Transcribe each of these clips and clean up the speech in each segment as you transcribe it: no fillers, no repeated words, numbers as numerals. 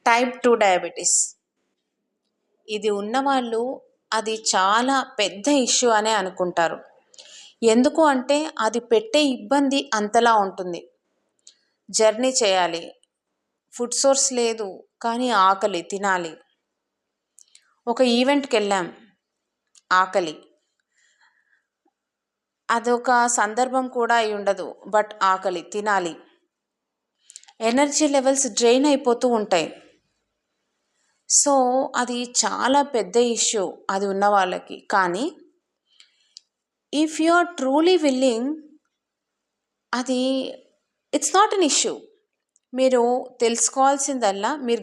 Type 2 diabetes. ఇది ఉన్నవాళ్ళు అది చాలా పెద్ద ఇష్యూ అనే అనుకుంటారు. ఎందుకు అంటే అది పెట్టే ఇబ్బంది అంతలా ఉంటుంది. జర్నీ చేయాలి, ఫుడ్ సోర్స్ లేదు కానీ ఆకలి తినాలి. ఒక ఈవెంట్కి వెళ్ళాం, ఆకలి. అదొక సందర్భం కూడా అయి ఉండదు, బట్ ఆకలి తినాలి. ఎనర్జీ లెవెల్స్ డ్రైన్ అయిపోతూ ఉంటాయి. సో అది చాలా పెద్ద ఇష్యూ అది ఉన్న వాళ్ళకి. కానీ if you are truly willing, అది ఇట్స్ నాట్ అన్ ఇష్యూ. మీరు తెలుసుకోవాల్సిందల్లా, మీరు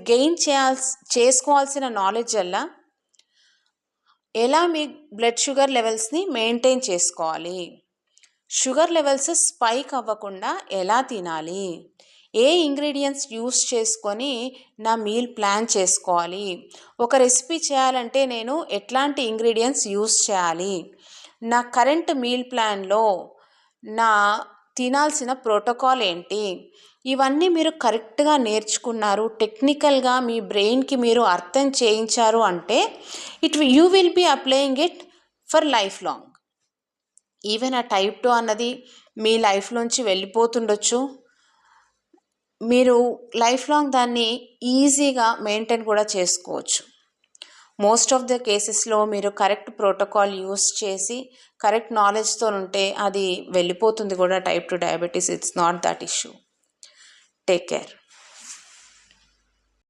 చేసుకోవాల్సిన నాలెడ్జ్ అల్లా ఎలా మీ బ్లడ్ షుగర్ లెవెల్స్ని మెయింటైన్ చేసుకోవాలి, షుగర్ లెవెల్స్ స్పైక్ అవ్వకుండా ఎలా తినాలి, ఏ ఇంగ్రీడియంట్స్ యూస్ చేసుకొని నా మీల్ ప్లాన్ చేసుకోవాలి, ఒక రెసిపీ చేయాలంటే నేను ఎట్లాంటి ఇంగ్రీడియంట్స్ యూస్ చేయాలి, నా కరెంట్ మీల్ ప్లాన్లో నా తినాల్సిన ప్రోటోకాల్ ఏంటి, ఇవన్నీ మీరు కరెక్ట్గా నేర్చుకున్నారు, టెక్నికల్గా మీ బ్రెయిన్కి మీరు అర్థం చేయించారు అంటే you will be applying it for life long. Even ఆ టైప్ 2 అన్నది మీ లైఫ్లోంచి వెళ్ళిపోతుండొచ్చు, మీరు లైఫ్ లాంగ్ దాన్ని ఈజీగా మెయింటైన్ కూడా చేసుకోవచ్చు. మోస్ట్ ఆఫ్ ద కేసెస్లో మీరు కరెక్ట్ ప్రోటోకాల్ యూస్ చేసి కరెక్ట్ నాలెడ్జ్తో ఉంటే అది వెళ్ళిపోతుంది కూడా type 2 diabetes. It's not that issue. Take care.